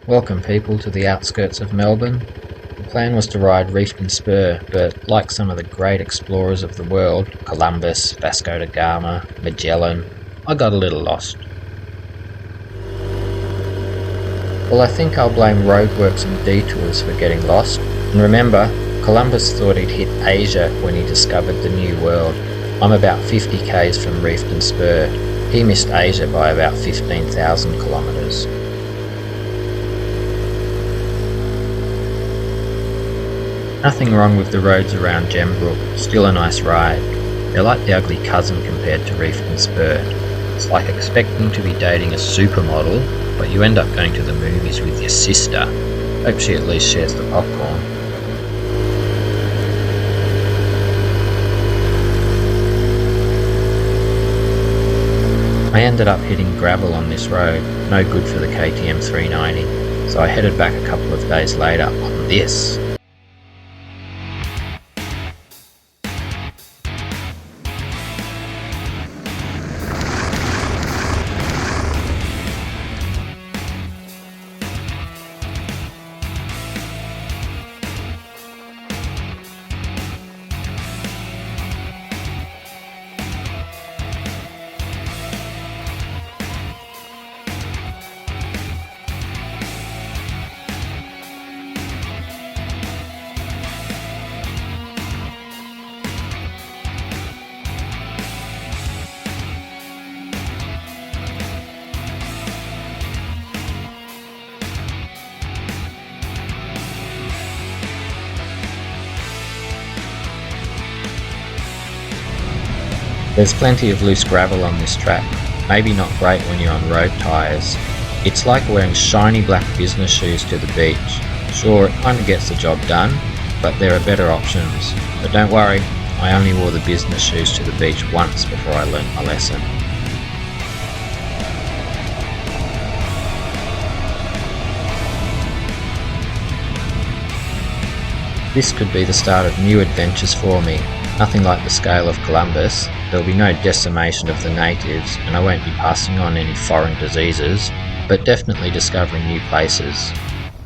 Welcome people to the outskirts of Melbourne. The plan was to ride Reef and Spur, but like some of the great explorers of the world, Columbus, Vasco da Gama, Magellan, I got a little lost. Well, I think I'll blame roadworks and detours for getting lost. And remember, Columbus thought he'd hit Asia when he discovered the New World. I'm about 50 k's from Reef and Spur. He missed Asia by about 15,000 kilometres. Nothing wrong with the roads around Gembrook, still a nice ride. They're like the ugly cousin compared to Reef and Spur. It's like expecting to be dating a supermodel, but you end up going to the movies with your sister. Hope she at least shares the popcorn. I ended up hitting gravel on this road, no good for the KTM 390, so I headed back a couple of days later on this. There's plenty of loose gravel on this track, maybe not great when you're on road tyres. It's like wearing shiny black business shoes to the beach. Sure, it kinda gets the job done, but there are better options. But don't worry, I only wore the business shoes to the beach once before I learnt my lesson. This could be the start of new adventures for me. Nothing like the scale of Columbus. There'll be no decimation of the natives, and I won't be passing on any foreign diseases, but definitely discovering new places.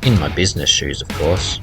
In my business shoes, of course.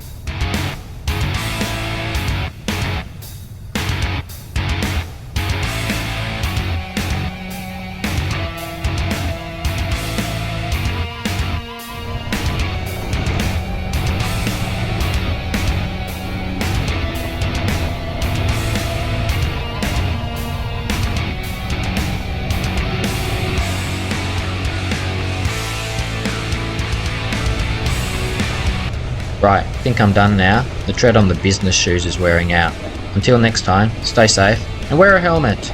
Right, I think I'm done now. The tread on the business shoes is wearing out. Until next time, stay safe and wear a helmet.